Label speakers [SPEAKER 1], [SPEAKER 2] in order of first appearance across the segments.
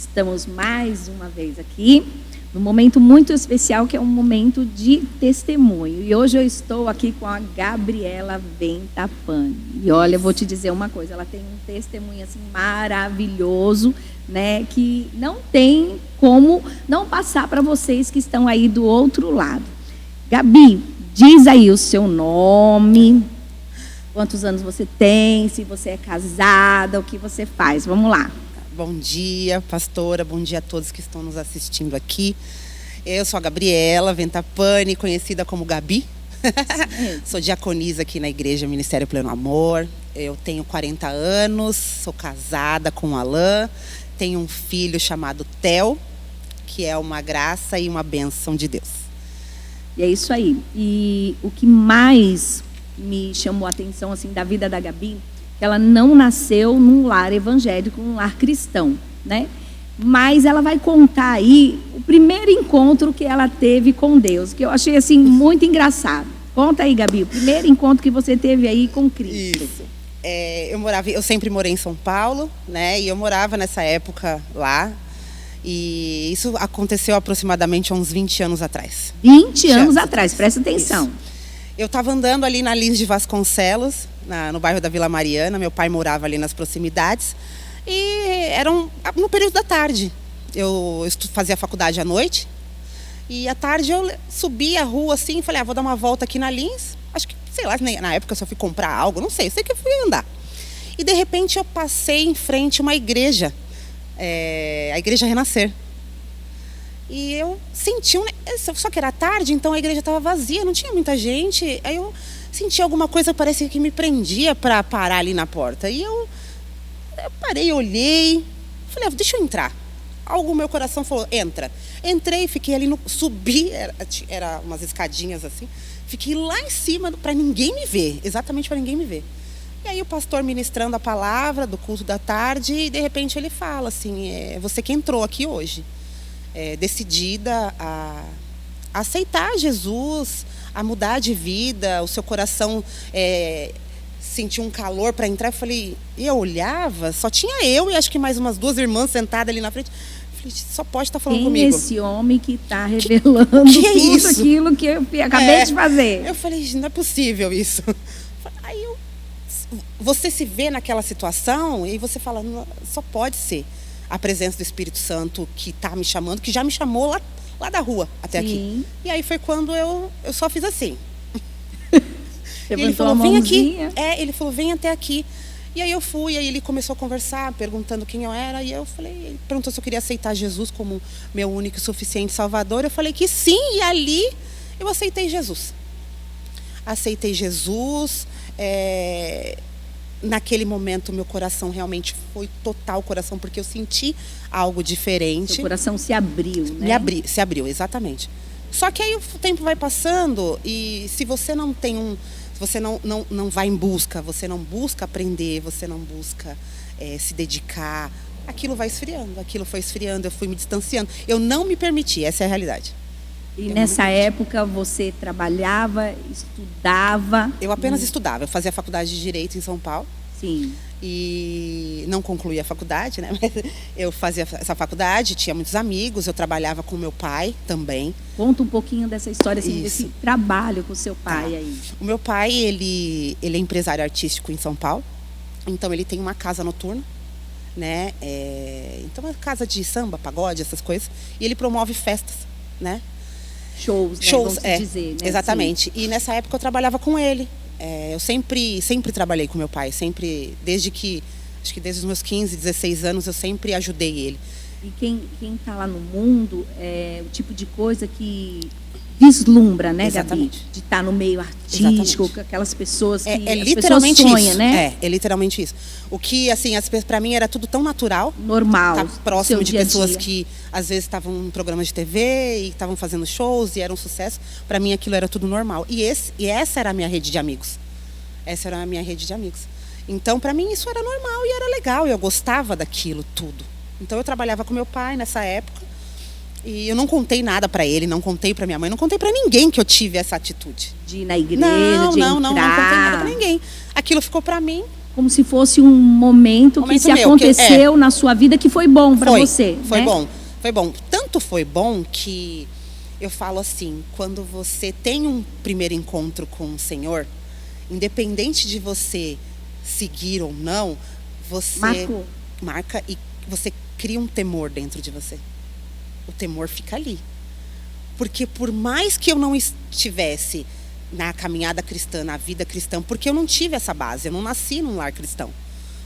[SPEAKER 1] Estamos mais uma vez aqui, num momento muito especial, que é um momento de testemunho. E hoje eu estou aqui com a Gabriela Ventapani. E olha, eu vou te dizer uma coisa, ela tem um testemunho assim maravilhoso, né, que não tem como não passar para vocês que estão aí do outro lado. Gabi, diz aí o seu nome, quantos anos você tem, se você é casada, o que você faz. Vamos lá.
[SPEAKER 2] Bom dia, pastora. Bom dia a todos que estão nos assistindo aqui. Eu sou a Gabriela Ventapani, conhecida como Gabi. Sou diaconisa aqui na Igreja Ministério Pleno Amor. Eu tenho 40 anos, sou casada com o Alain. Tenho um filho chamado Theo, que é uma graça e uma bênção de Deus.
[SPEAKER 1] E é isso aí. E o que mais me chamou a atenção assim, da vida da Gabi, que ela não nasceu num lar evangélico, num lar cristão, né? Mas ela vai contar aí o primeiro encontro que ela teve com Deus, que eu achei assim muito engraçado. Conta aí, Gabi, o primeiro encontro que você teve aí com Cristo.
[SPEAKER 2] Isso. Eu sempre morei em São Paulo, né? E eu morava nessa época lá. E isso aconteceu aproximadamente há uns 20 anos atrás.
[SPEAKER 1] 20 anos atrás, presta atenção.
[SPEAKER 2] Isso. Eu estava andando ali na Lins de Vasconcelos, no bairro da Vila Mariana. Meu pai morava ali nas proximidades. E era no período da tarde. Eu fazia faculdade à noite. E à tarde eu subi a rua assim e falei, vou dar uma volta aqui na Lins. Acho que, sei lá, na época eu só fui comprar algo, não sei. Sei que eu fui andar. E de repente eu passei em frente a uma igreja. A Igreja Renascer. E eu senti, só que era tarde, então a igreja estava vazia, não tinha muita gente. Aí eu senti alguma coisa, parecia que me prendia para parar ali na porta. E eu parei, olhei, falei, deixa eu entrar. Algo no meu coração falou, entra. Entrei, fiquei ali, subi, era umas escadinhas assim. Fiquei lá em cima para ninguém me ver, exatamente para ninguém me ver. E aí o pastor ministrando a palavra do culto da tarde, e de repente ele fala assim, você que entrou aqui hoje, decidida a aceitar Jesus, a mudar de vida, o seu coração sentiu um calor para entrar. E eu olhava, só tinha eu e acho que mais umas duas irmãs sentadas ali na frente. Falei, só pode estar falando comigo.
[SPEAKER 1] Quem é esse homem que está revelando tudo aquilo que eu acabei de fazer?
[SPEAKER 2] Eu falei, não é possível isso. Aí você se vê naquela situação e você fala, só pode ser a presença do Espírito Santo que está me chamando, que já me chamou lá da rua até aqui. E aí foi quando eu só fiz assim. Ele falou, vem aqui. Ele falou, vem até aqui. E aí eu fui, aí ele começou a conversar, perguntando quem eu era. E eu falei, ele perguntou se eu queria aceitar Jesus como meu único e suficiente Salvador. Eu falei que sim, e ali eu aceitei Jesus. Aceitei Jesus. Naquele momento meu coração realmente foi total coração, porque eu senti algo diferente.
[SPEAKER 1] Seu coração se abriu, né?
[SPEAKER 2] Se abriu, exatamente. Só que aí o tempo vai passando e se você não tem se você não vai em busca, você não busca aprender, você não busca se dedicar, aquilo vai esfriando, aquilo foi esfriando, eu fui me distanciando. Eu não me permiti, essa é a realidade.
[SPEAKER 1] E nessa época você trabalhava, estudava?
[SPEAKER 2] Eu apenas estudava. Eu fazia faculdade de Direito em São Paulo.
[SPEAKER 1] Sim.
[SPEAKER 2] E não concluí a faculdade, né? Mas eu fazia essa faculdade, tinha muitos amigos, eu trabalhava com meu pai também.
[SPEAKER 1] Conta um pouquinho dessa história, assim, desse trabalho com o seu pai aí.
[SPEAKER 2] O meu pai, ele é empresário artístico em São Paulo. Então ele tem uma casa noturna, né? Então é uma casa de samba, pagode, essas coisas. E ele promove festas, né?
[SPEAKER 1] Shows, né? Vamos dizer, né?
[SPEAKER 2] Exatamente. Sim. E nessa época eu trabalhava com ele. Eu sempre trabalhei com meu pai, acho que desde os meus 15, 16 anos eu sempre ajudei ele.
[SPEAKER 1] E quem está lá no mundo é o tipo de coisa que vislumbra, né,
[SPEAKER 2] exatamente.
[SPEAKER 1] Gabi? De estar no meio artístico, com aquelas pessoas que
[SPEAKER 2] literalmente
[SPEAKER 1] pessoas sonham,
[SPEAKER 2] isso.
[SPEAKER 1] né?
[SPEAKER 2] É literalmente isso. O que, assim, para mim era tudo tão natural.
[SPEAKER 1] Normal.
[SPEAKER 2] Estar próximo de pessoas que, às vezes, estavam em programas de TV e estavam fazendo shows e era um sucesso. Para mim, aquilo era tudo normal. E essa era a minha rede de amigos. Essa era a minha rede de amigos. Então, para mim, isso era normal e era legal. Eu gostava daquilo tudo. Então, eu trabalhava com meu pai nessa época. E eu não contei nada para ele, não contei para minha mãe, não contei para ninguém que eu tive essa atitude.
[SPEAKER 1] De ir na igreja,
[SPEAKER 2] não
[SPEAKER 1] de entrar.
[SPEAKER 2] Não contei nada para ninguém. Aquilo ficou para mim
[SPEAKER 1] como se fosse um momento que se aconteceu na sua vida que foi bom para você.
[SPEAKER 2] Foi
[SPEAKER 1] né?
[SPEAKER 2] bom, foi bom. Tanto foi bom que eu falo assim, quando você tem um primeiro encontro com o Senhor, independente de você seguir ou não, você marca e você cria um temor dentro de você. O temor fica ali. Porque por mais que eu não estivesse na caminhada cristã, na vida cristã, porque eu não tive essa base, eu não nasci num lar cristão.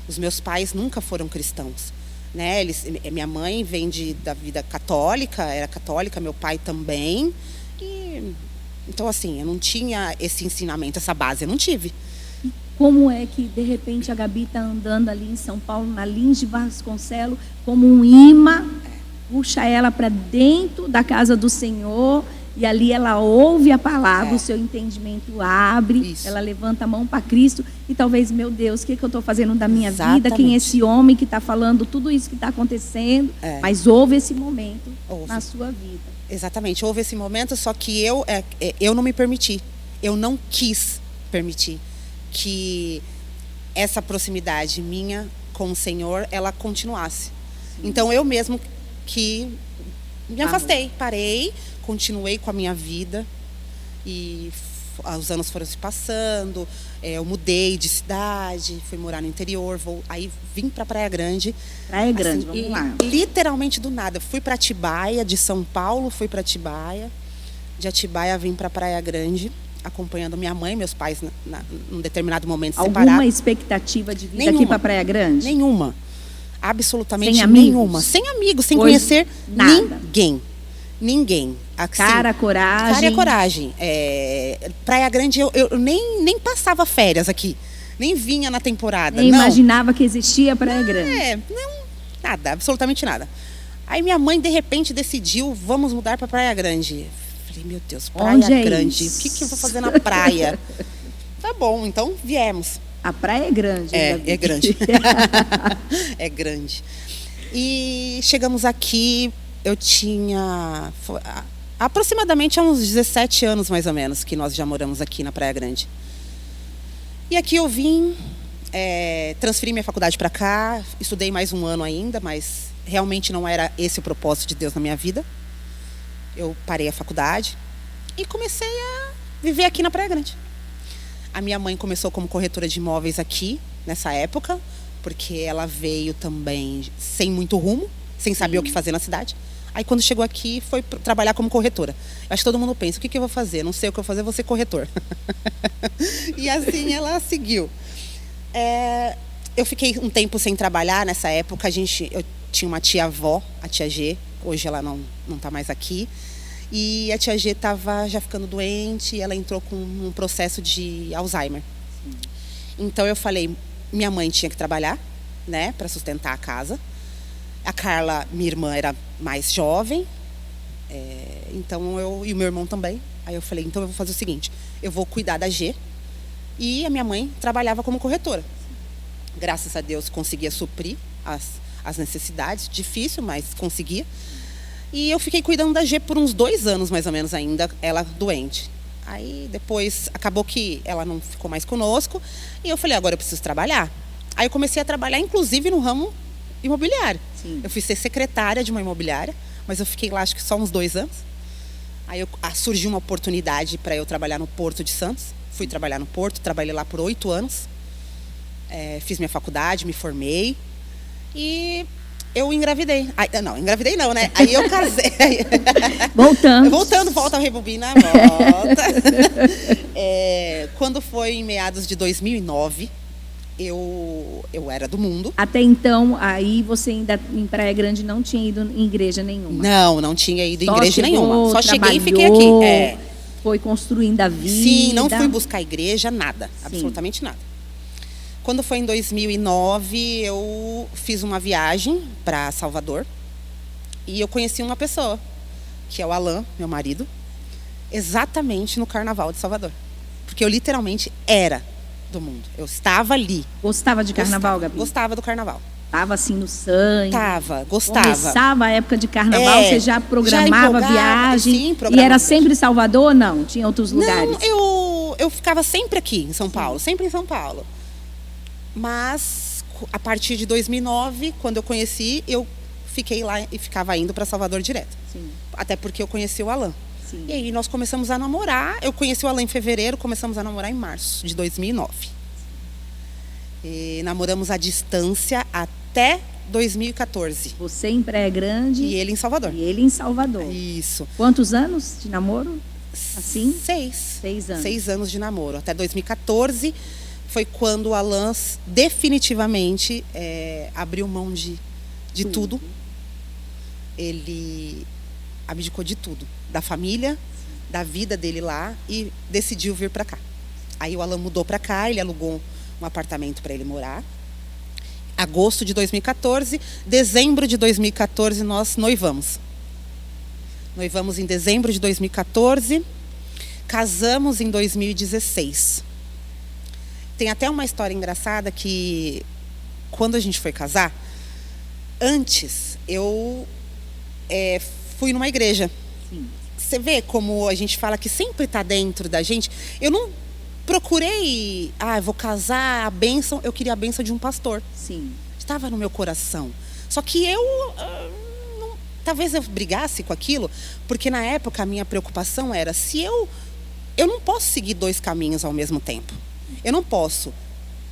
[SPEAKER 2] Os meus pais nunca foram cristãos, né? Minha mãe vem da vida católica, era católica, meu pai também. Então, assim, eu não tinha esse ensinamento, essa base, eu não tive.
[SPEAKER 1] Como é que, de repente, a Gabi está andando ali em São Paulo, na Lins de Vasconcelos, como um imã, puxa ela para dentro da casa do Senhor, e ali ela ouve a palavra, o seu entendimento abre, ela levanta a mão para Cristo, e talvez, meu Deus, o que eu estou fazendo da minha vida? Quem é esse homem que está falando tudo isso que está acontecendo? Mas houve esse momento na sua vida.
[SPEAKER 2] Exatamente, houve esse momento, só que eu não me permiti, eu não quis permitir que essa proximidade minha com o Senhor, ela continuasse. Então, eu mesmo que me afastei, parei, continuei com a minha vida e os anos foram se passando, eu mudei de cidade, fui morar no interior, aí vim para Praia Grande.
[SPEAKER 1] Praia Grande, assim, vamos lá.
[SPEAKER 2] Literalmente do nada, fui para Atibaia, de São Paulo fui para Atibaia, de Atibaia vim para Praia Grande, acompanhando minha mãe e meus pais num determinado momento separados.
[SPEAKER 1] Alguma expectativa de vida aqui para Praia Grande?
[SPEAKER 2] Nenhuma. Absolutamente
[SPEAKER 1] sem
[SPEAKER 2] nenhuma. Sem amigos, sem conhecer ninguém.
[SPEAKER 1] Assim, cara, coragem.
[SPEAKER 2] Cara e coragem. Praia Grande, eu nem passava férias aqui. Nem vinha na temporada.
[SPEAKER 1] Nem imaginava que existia Praia Grande.
[SPEAKER 2] Nada, absolutamente nada. Aí minha mãe, de repente, decidiu, vamos mudar para Praia Grande. Falei, meu Deus, Praia Grande. O que eu vou fazer na praia? Tá bom, então viemos.
[SPEAKER 1] A praia é grande.
[SPEAKER 2] É grande. É grande. E chegamos aqui, eu tinha aproximadamente há uns 17 anos, mais ou menos, que nós já moramos aqui na Praia Grande. E aqui eu vim, transferi minha faculdade para cá, estudei mais um ano ainda, mas realmente não era esse o propósito de Deus na minha vida. Eu parei a faculdade e comecei a viver aqui na Praia Grande. A minha mãe começou como corretora de imóveis aqui, nessa época, porque ela veio também sem muito rumo, sem saber o que fazer na cidade. Aí, quando chegou aqui, foi trabalhar como corretora. Acho que todo mundo pensa, o que eu vou fazer? Não sei o que eu vou fazer, vou ser corretor. E assim ela seguiu. Eu fiquei um tempo sem trabalhar nessa época. Eu tinha uma tia-avó, a tia G, hoje ela não está mais aqui. E a tia G estava já ficando doente e ela entrou com um processo de Alzheimer. Então eu falei, minha mãe tinha que trabalhar, né, para sustentar a casa. A Carla, minha irmã, era mais jovem, então e o meu irmão também. Aí eu falei, então eu vou fazer o seguinte, eu vou cuidar da G e a minha mãe trabalhava como corretora. Graças a Deus conseguia suprir as necessidades, difícil, mas conseguia. E eu fiquei cuidando da G por uns 2 anos, mais ou menos, ainda, ela doente. Aí, depois, acabou que ela não ficou mais conosco. E eu falei, agora eu preciso trabalhar. Aí eu comecei a trabalhar, inclusive, no ramo imobiliário.
[SPEAKER 1] Sim.
[SPEAKER 2] Eu fui ser secretária de uma imobiliária, mas eu fiquei lá, acho que só uns 2 anos. Aí surgiu uma oportunidade para eu trabalhar no Porto de Santos. Fui trabalhar no Porto, trabalhei lá por 8 anos. Fiz minha faculdade, me formei. E eu engravidei. Engravidei não, né? Aí eu casei. Volta a rebobina, volta. Quando foi em meados de 2009, eu era do mundo.
[SPEAKER 1] Até então, aí você ainda em Praia Grande não tinha ido em igreja nenhuma?
[SPEAKER 2] Não tinha ido em igreja nenhuma. Só cheguei e fiquei aqui.
[SPEAKER 1] Foi construindo a vida.
[SPEAKER 2] Sim, não fui buscar igreja, nada. Sim. Absolutamente nada. Quando foi em 2009, eu fiz uma viagem para Salvador e eu conheci uma pessoa, que é o Alan, meu marido, exatamente no Carnaval de Salvador. Porque eu literalmente era do mundo. Eu estava ali.
[SPEAKER 1] Gostava de Carnaval, Gabi?
[SPEAKER 2] Gostava do Carnaval.
[SPEAKER 1] Estava assim no sangue?
[SPEAKER 2] Gostava.
[SPEAKER 1] Começava a época de Carnaval, você já programava a viagem?
[SPEAKER 2] Sim,
[SPEAKER 1] e era sempre Salvador ou não? Tinha outros lugares?
[SPEAKER 2] Não, eu ficava sempre aqui em São Paulo, sempre em São Paulo. Mas, a partir de 2009, quando eu conheci, eu fiquei lá e ficava indo para Salvador direto.
[SPEAKER 1] Sim.
[SPEAKER 2] Até porque eu conheci o Alan.
[SPEAKER 1] Sim.
[SPEAKER 2] E aí nós começamos a namorar. Eu conheci o Alan em fevereiro, começamos a namorar em março de 2009. E namoramos à distância até 2014.
[SPEAKER 1] Você em Praia Grande.
[SPEAKER 2] E ele em Salvador.
[SPEAKER 1] E ele em Salvador.
[SPEAKER 2] Isso.
[SPEAKER 1] Quantos anos de namoro? Assim?
[SPEAKER 2] 6.
[SPEAKER 1] 6 anos.
[SPEAKER 2] 6 anos de namoro. Até 2014 foi quando o Alan definitivamente abriu mão de tudo. Ele abdicou de tudo. Da família, da vida dele lá, e decidiu vir para cá. Aí o Alan mudou para cá, ele alugou um apartamento para ele morar. Agosto de 2014, dezembro de 2014 nós noivamos. Noivamos em dezembro de 2014, casamos em 2016. Tem até uma história engraçada que, quando a gente foi casar, antes eu fui numa igreja.
[SPEAKER 1] Sim.
[SPEAKER 2] Você vê como a gente fala que sempre está dentro da gente. Eu não procurei, eu vou casar, a bênção, eu queria a bênção de um pastor.
[SPEAKER 1] Sim.
[SPEAKER 2] Estava no meu coração. Só que talvez eu brigasse com aquilo, porque na época a minha preocupação era, se eu não posso seguir 2 caminhos ao mesmo tempo. Eu não posso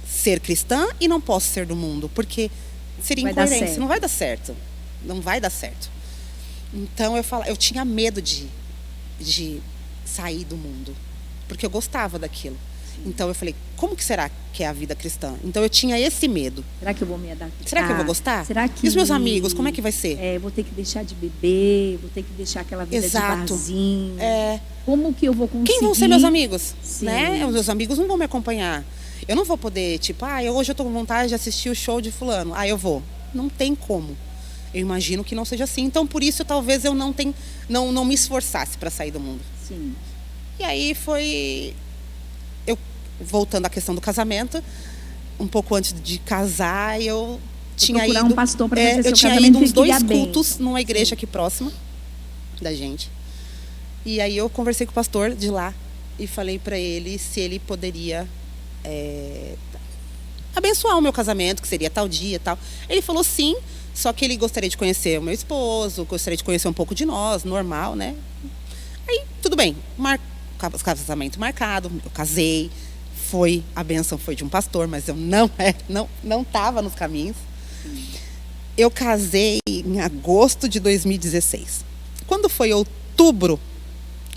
[SPEAKER 2] ser cristã e não posso ser do mundo, porque seria incoerência, não vai dar certo. Não vai dar certo. Então eu tinha medo de sair do mundo, porque eu gostava daquilo. Então eu falei, como que será que é a vida cristã? Então eu tinha esse medo.
[SPEAKER 1] Será que eu vou me adaptar?
[SPEAKER 2] Será que eu vou gostar?
[SPEAKER 1] Será que...
[SPEAKER 2] E os meus amigos, como é que vai ser?
[SPEAKER 1] Vou ter que deixar de beber, vou ter que deixar aquela vida
[SPEAKER 2] Exato.
[SPEAKER 1] de barzinho. Como que eu vou conseguir?
[SPEAKER 2] Quem vão ser meus amigos?
[SPEAKER 1] Sim.
[SPEAKER 2] Né? Os meus amigos não vão me acompanhar. Eu não vou poder, hoje eu tô com vontade de assistir o show de fulano. Eu vou. Não tem como. Eu imagino que não seja assim. Então, por isso, talvez eu não me esforçasse para sair do mundo.
[SPEAKER 1] Sim.
[SPEAKER 2] E aí foi... voltando à questão do casamento, um pouco antes de casar, eu tinha ido...
[SPEAKER 1] um pastor para fazer seu
[SPEAKER 2] eu tinha
[SPEAKER 1] casamento
[SPEAKER 2] ido uns 2
[SPEAKER 1] bem.
[SPEAKER 2] cultos numa igreja aqui próxima da gente. E aí eu conversei com o pastor de lá e falei para ele se ele poderia abençoar o meu casamento, que seria tal dia, tal. Ele falou sim, só que ele gostaria de conhecer o meu esposo, gostaria de conhecer um pouco de nós, normal, né? Aí, tudo bem, casamento marcado, eu casei, a bênção foi de um pastor, mas eu não estava nos caminhos. Eu casei em agosto de 2016. Quando foi outubro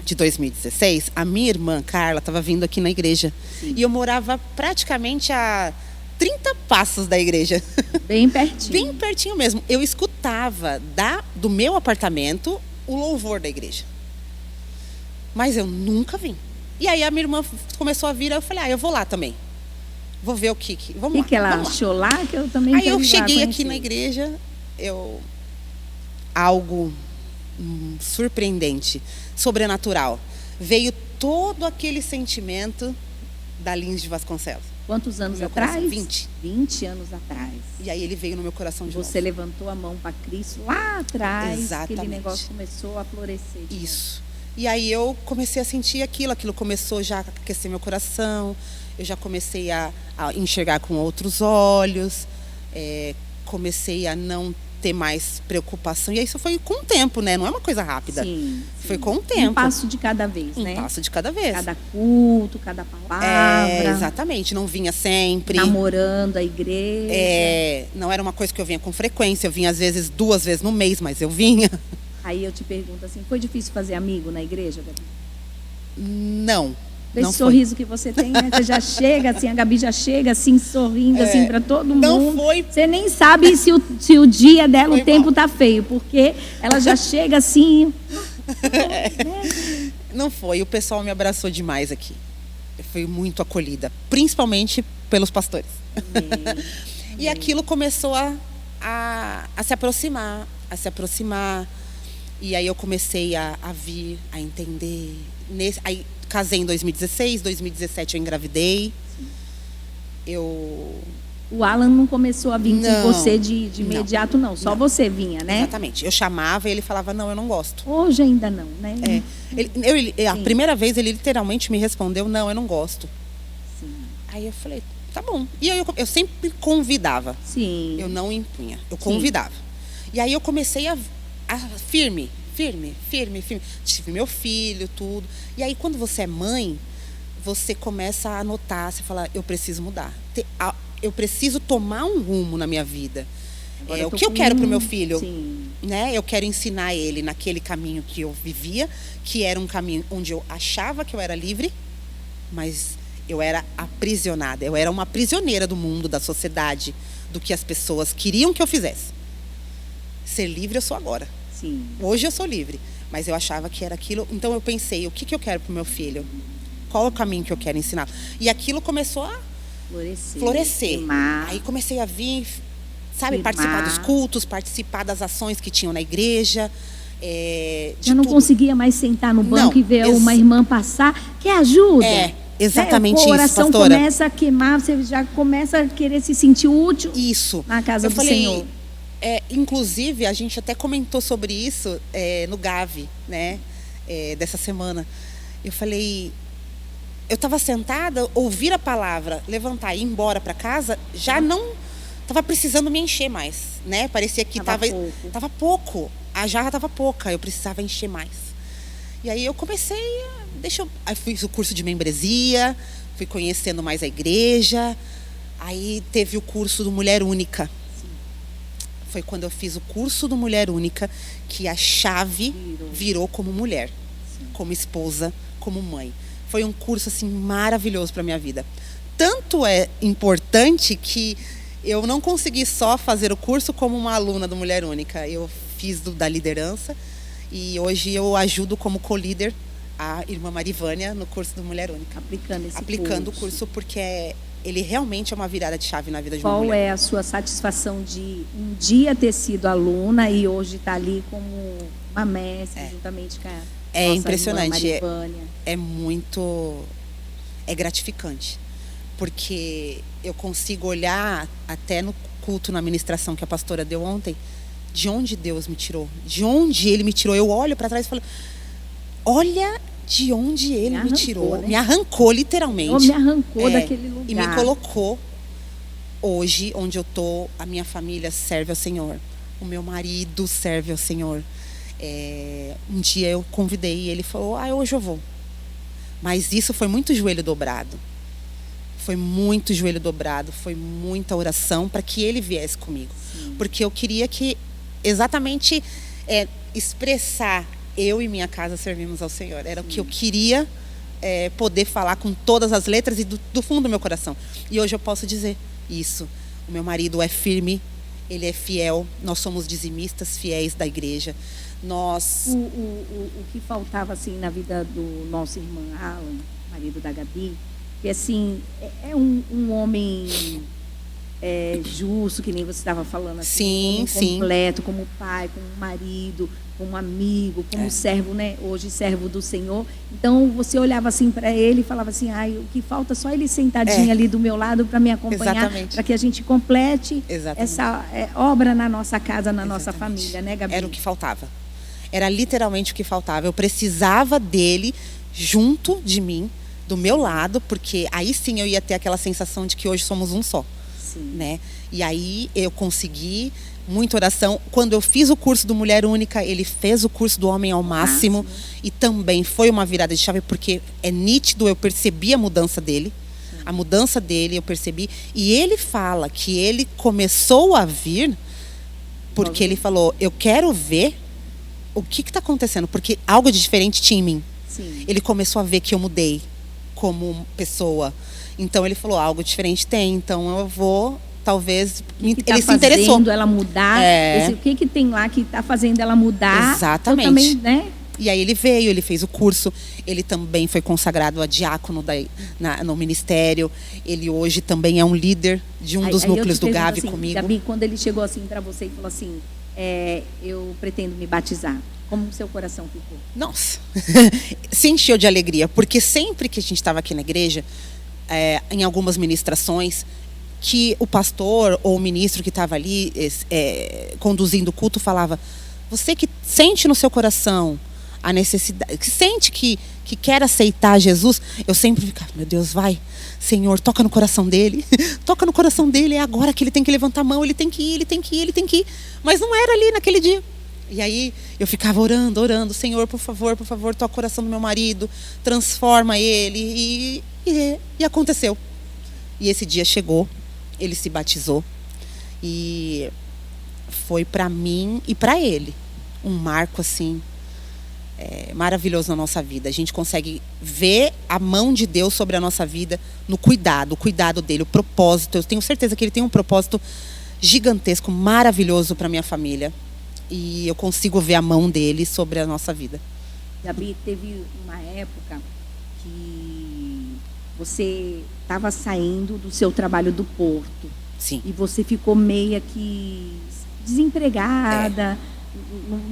[SPEAKER 2] de 2016, a minha irmã Carla estava vindo aqui na igreja. Sim. E eu morava praticamente a 30 passos da igreja.
[SPEAKER 1] Bem pertinho.
[SPEAKER 2] Bem pertinho mesmo. Eu escutava do meu apartamento o louvor da igreja. Mas eu nunca vim. E aí a minha irmã começou a vir, eu falei, eu vou lá também. Vou ver o que vamos lá.
[SPEAKER 1] Que ela achou lá, que eu também
[SPEAKER 2] Aí eu cheguei aqui na igreja, algo surpreendente, sobrenatural. Veio todo aquele sentimento da Lins de Vasconcelos.
[SPEAKER 1] Quantos anos atrás?
[SPEAKER 2] 20.
[SPEAKER 1] 20 anos atrás.
[SPEAKER 2] E aí ele veio no meu coração de novo.
[SPEAKER 1] Você levantou a mão para Cristo lá atrás.
[SPEAKER 2] Exatamente.
[SPEAKER 1] Aquele negócio começou a florescer.
[SPEAKER 2] Isso. E aí eu comecei a sentir aquilo começou já a aquecer meu coração, eu já comecei a enxergar com outros olhos, comecei a não ter mais preocupação. E isso foi com o tempo, né? Não é uma coisa rápida.
[SPEAKER 1] Sim.
[SPEAKER 2] Foi com o tempo.
[SPEAKER 1] Um passo de cada vez, né?
[SPEAKER 2] Um passo de cada vez.
[SPEAKER 1] Cada culto, cada palavra.
[SPEAKER 2] Exatamente. Não vinha sempre.
[SPEAKER 1] Namorando a igreja.
[SPEAKER 2] Não era uma coisa que eu vinha com frequência. Eu vinha às vezes 2 vezes no mês, mas eu vinha.
[SPEAKER 1] Aí eu te pergunto assim, foi difícil fazer amigo na igreja, Gabi?
[SPEAKER 2] Não.
[SPEAKER 1] Esse sorriso que você tem, né? Você já chega assim, a Gabi já chega assim, sorrindo assim para todo mundo.
[SPEAKER 2] Não foi.
[SPEAKER 1] Você nem sabe se o dia dela,
[SPEAKER 2] foi
[SPEAKER 1] o tempo
[SPEAKER 2] mal.
[SPEAKER 1] tá feio, porque ela já chega assim.
[SPEAKER 2] Não foi. O pessoal me abraçou demais aqui. Eu fui muito acolhida, principalmente pelos pastores. E aquilo começou a se aproximar, E aí eu comecei a vir, a entender. Aí casei em 2016, 2017 eu engravidei.
[SPEAKER 1] O Alan não começou a vir com você de imediato, não. Só
[SPEAKER 2] não.
[SPEAKER 1] Você vinha, né?
[SPEAKER 2] Exatamente. Eu chamava e ele falava, não, eu não gosto.
[SPEAKER 1] Hoje ainda não, né?
[SPEAKER 2] A primeira vez ele literalmente me respondeu, não, eu não gosto.
[SPEAKER 1] Sim.
[SPEAKER 2] Aí eu falei, tá bom. E aí eu sempre convidava.
[SPEAKER 1] Sim.
[SPEAKER 2] Eu não impunha, eu convidava. E aí eu comecei a firme. Tive meu filho, tudo. E aí quando você é mãe, você começa a anotar, você fala, eu preciso mudar. Eu preciso tomar um rumo na minha vida. O que eu quero para o meu filho? Né? Eu quero ensinar ele naquele caminho que eu vivia, que era um caminho onde eu achava que eu era livre, mas eu era aprisionada. Eu era uma prisioneira do mundo, da sociedade, do que as pessoas queriam que eu fizesse. Ser livre eu sou agora.
[SPEAKER 1] Sim.
[SPEAKER 2] Hoje eu sou livre, mas eu achava que era aquilo. Então eu pensei, o que eu quero para o meu filho? Qual é o caminho que eu quero ensinar? E aquilo começou a florescer. Aí comecei a vir, participar dos cultos, participar das ações que tinham na igreja.
[SPEAKER 1] Já não conseguia mais sentar no banco e ver uma irmã passar. Quer ajuda?
[SPEAKER 2] Exatamente isso,
[SPEAKER 1] pastora. O coração começa a queimar, você já começa a querer se sentir útil na casa do Senhor.
[SPEAKER 2] Inclusive, a gente até comentou sobre isso no Gavi, né? Dessa semana. Eu falei, eu estava sentada, ouvir a palavra, levantar e ir embora para casa, já não estava precisando me encher mais, né? Parecia que estava pouco, a jarra estava pouca, eu precisava encher mais. E aí eu comecei, aí fiz o curso de membresia, fui conhecendo mais a igreja, aí teve o curso do Mulher Única. Foi quando eu fiz o curso do Mulher Única que a chave virou como mulher, como esposa, como mãe. Foi um curso assim maravilhoso para minha vida. Tanto é importante que eu não consegui só fazer o curso como uma aluna do Mulher Única. Eu fiz da liderança e hoje eu ajudo como co-líder a irmã Marivânia no curso do Mulher Única. Aplicando o curso porque ele realmente é uma virada de chave na vida de uma mulher.
[SPEAKER 1] Qual é a sua satisfação de um dia ter sido aluna e hoje estar ali como uma mestre juntamente com a nossa
[SPEAKER 2] impressionante.
[SPEAKER 1] Irmã Marivânia?
[SPEAKER 2] É gratificante, porque eu consigo olhar até no culto, na ministração que a pastora deu ontem, de onde Deus me tirou, de onde Ele me tirou. Eu olho para trás e falo, olha de onde Ele me tirou, né? Me arrancou literalmente.
[SPEAKER 1] Me arrancou daquele lugar.
[SPEAKER 2] E me colocou hoje, onde eu estou, a minha família serve ao Senhor, o meu marido serve ao Senhor. Um dia eu convidei e ele falou, hoje eu vou. Mas isso foi muito joelho dobrado. Foi muito joelho dobrado, foi muita oração para que ele viesse comigo. Sim. Porque eu queria que exatamente expressar, eu e minha casa servimos ao Senhor. Era o que eu queria poder falar com todas as letras e do fundo do meu coração. E hoje eu posso dizer isso. O meu marido é firme, ele é fiel, nós somos dizimistas fiéis da igreja.
[SPEAKER 1] O que faltava assim na vida do nosso irmão Alan, marido da Gabi, que assim é um homem justo, que nem você estava falando assim, completo, como pai, como marido, como amigo, como servo, né? Hoje servo do Senhor. Então você olhava assim para ele e falava assim, o que falta é só ele sentadinho ali do meu lado para me acompanhar, para que a gente complete essa obra na nossa casa, na nossa família, né, Gabi?
[SPEAKER 2] Era o que faltava. Era literalmente o que faltava. Eu precisava dele junto de mim, do meu lado, porque aí sim eu ia ter aquela sensação de que hoje somos um só.
[SPEAKER 1] Sim.
[SPEAKER 2] Né? E aí eu consegui muita oração. Quando eu fiz o curso do Mulher Única, ele fez o curso do Homem ao Máximo. E também foi uma virada de chave, porque é nítido, eu percebi a mudança dele. Sim. A mudança dele eu percebi. E ele fala que ele começou a vir porque ele falou, eu quero ver o que está acontecendo, porque algo de diferente tinha em mim.
[SPEAKER 1] Sim.
[SPEAKER 2] Ele começou a ver que eu mudei como pessoa. Então ele falou, algo diferente tem, então eu vou, talvez...
[SPEAKER 1] Ele
[SPEAKER 2] se interessou.
[SPEAKER 1] Fazendo ela mudar, o que tem lá que está fazendo ela mudar.
[SPEAKER 2] Exatamente.
[SPEAKER 1] Também, né?
[SPEAKER 2] E aí ele veio, ele fez o curso, ele também foi consagrado a diácono no ministério, ele hoje também é um líder de um dos núcleos do Gavi comigo.
[SPEAKER 1] Gabi, quando ele chegou assim para você e falou assim, eu pretendo me batizar, como o seu coração ficou?
[SPEAKER 2] Nossa, se encheu de alegria, porque sempre que a gente estava aqui na igreja, em algumas ministrações, que o pastor ou o ministro que estava ali conduzindo o culto falava, você que sente no seu coração a necessidade, que sente que quer aceitar Jesus, eu sempre ficava, meu Deus, vai, Senhor, toca no coração dele, toca no coração dele, é agora que ele tem que levantar a mão, ele tem que ir, ele tem que ir, ele tem que ir. Mas não era ali naquele dia. E aí eu ficava orando, Senhor, por favor, toca o coração do meu marido, transforma ele. E aconteceu. E esse dia chegou, ele se batizou. E foi para mim e para ele um marco assim maravilhoso na nossa vida. A gente consegue ver a mão de Deus sobre a nossa vida no cuidado, o cuidado dele, o propósito. Eu tenho certeza que ele tem um propósito gigantesco, maravilhoso para minha família. E eu consigo ver a mão dele sobre a nossa vida.
[SPEAKER 1] Gabi, teve uma época que você estava saindo do seu trabalho do porto.
[SPEAKER 2] Sim.
[SPEAKER 1] E você ficou meio que desempregada.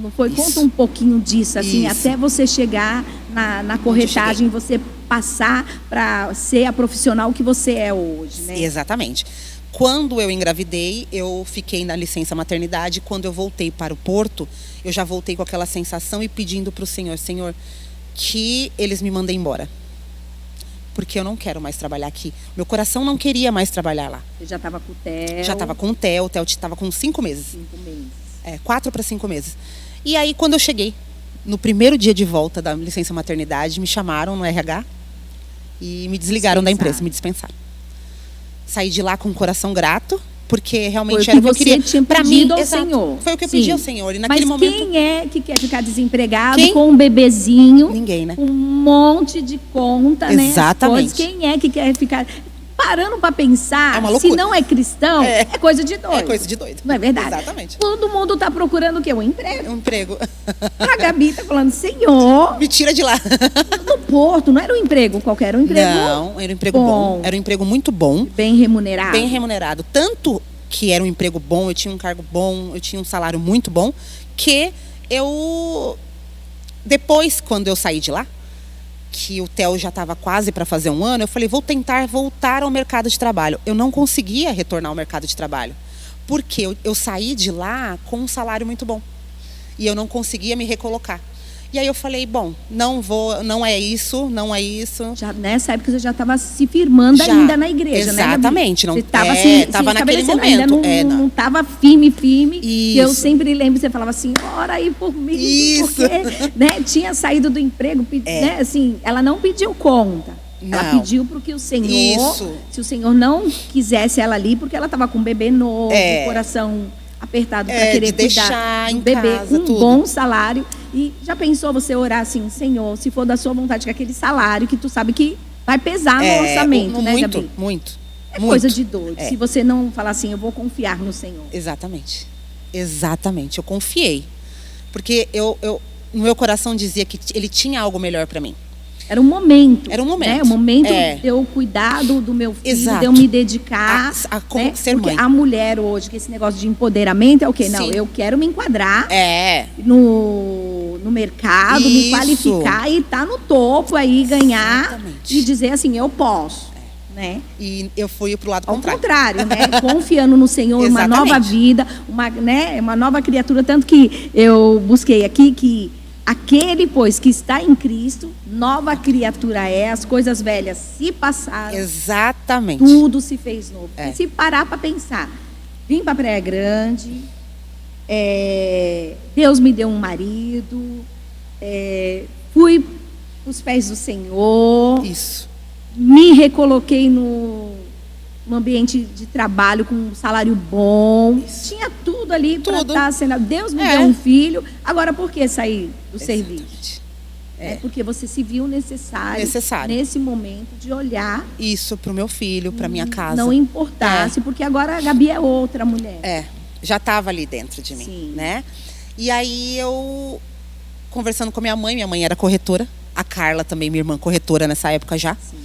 [SPEAKER 1] Não foi?
[SPEAKER 2] Isso.
[SPEAKER 1] Conta um pouquinho disso, assim,
[SPEAKER 2] Isso.
[SPEAKER 1] até você chegar na corretagem, você passar para ser a profissional que você é hoje, né?
[SPEAKER 2] Exatamente. Quando eu engravidei, eu fiquei na licença maternidade. Quando eu voltei para o porto, eu já voltei com aquela sensação e pedindo para o Senhor, que eles me mandem embora. Porque eu não quero mais trabalhar aqui. Meu coração não queria mais trabalhar lá.
[SPEAKER 1] Você já estava com o Theo?
[SPEAKER 2] Já estava com o Theo estava com 5 meses.
[SPEAKER 1] 5 meses.
[SPEAKER 2] 4 para 5 meses. E aí, quando eu cheguei, no primeiro dia de volta da licença maternidade, me chamaram no RH e me desligaram da empresa, me dispensaram. Saí de lá com o coração grato, porque realmente era o que eu queria.
[SPEAKER 1] Tinha
[SPEAKER 2] para
[SPEAKER 1] mim, ao
[SPEAKER 2] exato,
[SPEAKER 1] Senhor.
[SPEAKER 2] Foi o que eu pedi ao Senhor. E naquele
[SPEAKER 1] Mas
[SPEAKER 2] momento,
[SPEAKER 1] quem é que quer ficar desempregado
[SPEAKER 2] Quem?
[SPEAKER 1] com um bebezinho?
[SPEAKER 2] Ninguém, né?
[SPEAKER 1] Com um monte de conta, né?
[SPEAKER 2] Exatamente.
[SPEAKER 1] Quem é que quer ficar... Parando para pensar,
[SPEAKER 2] É uma loucura.
[SPEAKER 1] se não é cristão, é coisa de doido.
[SPEAKER 2] É coisa de doido.
[SPEAKER 1] Não é verdade?
[SPEAKER 2] Exatamente.
[SPEAKER 1] Todo mundo está procurando o quê? Um emprego.
[SPEAKER 2] Um emprego.
[SPEAKER 1] A Gabi está falando, Senhor,
[SPEAKER 2] Me tira de lá.
[SPEAKER 1] no porto, não era um emprego qualquer, era um emprego
[SPEAKER 2] Não, era um emprego bom. Era um emprego muito bom.
[SPEAKER 1] bem remunerado.
[SPEAKER 2] Bem remunerado. Tanto que era um emprego bom, eu tinha um cargo bom, eu tinha um salário muito bom, que eu... Depois, quando eu saí de lá, que o Theo já estava quase para fazer 1 ano, eu falei, vou tentar voltar ao mercado de trabalho. Eu não conseguia retornar ao mercado de trabalho, porque eu saí de lá com um salário muito bom. E eu não conseguia me recolocar. E aí eu falei, bom, não é isso.
[SPEAKER 1] Já, nessa época você já estava se firmando ainda na igreja, né?
[SPEAKER 2] Exatamente.
[SPEAKER 1] Você estava
[SPEAKER 2] estava naquele
[SPEAKER 1] estabelecendo,
[SPEAKER 2] momento.
[SPEAKER 1] Ainda não estava firme.
[SPEAKER 2] Isso.
[SPEAKER 1] Eu sempre lembro, você falava assim, ora aí por mim.
[SPEAKER 2] Isso.
[SPEAKER 1] Porque né, tinha saído do emprego, né, assim, ela não pediu conta.
[SPEAKER 2] Não.
[SPEAKER 1] Ela pediu porque o Senhor,
[SPEAKER 2] Isso.
[SPEAKER 1] se o Senhor não quisesse ela ali, porque ela estava com um bebê novo, coração apertado para querer
[SPEAKER 2] de
[SPEAKER 1] cuidar
[SPEAKER 2] deixar
[SPEAKER 1] do
[SPEAKER 2] em
[SPEAKER 1] bebê,
[SPEAKER 2] casa,
[SPEAKER 1] um
[SPEAKER 2] tudo.
[SPEAKER 1] bom salário. E já pensou você orar assim, Senhor, se for da sua vontade, que aquele salário que tu sabe que vai pesar no orçamento, né,
[SPEAKER 2] muito,
[SPEAKER 1] Gabi?
[SPEAKER 2] Muito.
[SPEAKER 1] É coisa de doido. Se você não falar assim, eu vou confiar no Senhor.
[SPEAKER 2] Exatamente. Eu confiei. Porque no meu coração dizia que ele tinha algo melhor para mim.
[SPEAKER 1] Era um momento.
[SPEAKER 2] Era um momento.
[SPEAKER 1] Né? O momento de eu cuidar do meu filho,
[SPEAKER 2] Exato.
[SPEAKER 1] de eu me dedicar.
[SPEAKER 2] Como ser
[SPEAKER 1] porque
[SPEAKER 2] mãe.
[SPEAKER 1] a mulher hoje, que esse negócio de empoderamento é o quê? Não,
[SPEAKER 2] Sim.
[SPEAKER 1] eu quero me enquadrar no mercado,
[SPEAKER 2] Isso.
[SPEAKER 1] me qualificar e estar no topo aí, ganhar.
[SPEAKER 2] Exatamente.
[SPEAKER 1] E dizer assim, eu posso. Né?
[SPEAKER 2] E eu fui pro lado
[SPEAKER 1] Ao
[SPEAKER 2] contrário.
[SPEAKER 1] né? Confiando no Senhor, uma
[SPEAKER 2] Exatamente.
[SPEAKER 1] nova vida, uma nova criatura. Tanto que eu busquei aqui que aquele, pois, que está em Cristo, nova criatura é, as coisas velhas se passaram,
[SPEAKER 2] Exatamente.
[SPEAKER 1] tudo se fez novo.
[SPEAKER 2] É.
[SPEAKER 1] E se parar para pensar, vim para Praia Grande, Deus me deu um marido, fui os pés do Senhor,
[SPEAKER 2] Isso.
[SPEAKER 1] me recoloquei no ambiente de trabalho com um salário bom.
[SPEAKER 2] Isso.
[SPEAKER 1] Tinha tudo ali para
[SPEAKER 2] Tudo.
[SPEAKER 1] estar sendo. Deus me
[SPEAKER 2] É.
[SPEAKER 1] deu um filho. Agora, por que sair do serviço?
[SPEAKER 2] Exatamente.
[SPEAKER 1] É porque você se viu necessário nesse momento de olhar.
[SPEAKER 2] Isso pro meu filho, pra minha casa.
[SPEAKER 1] Não importasse, porque agora a Gabi é outra mulher.
[SPEAKER 2] Já estava ali dentro de mim,
[SPEAKER 1] Sim.
[SPEAKER 2] né? E aí eu, conversando com minha mãe era corretora. A Carla também, minha irmã, corretora nessa época já.
[SPEAKER 1] Sim.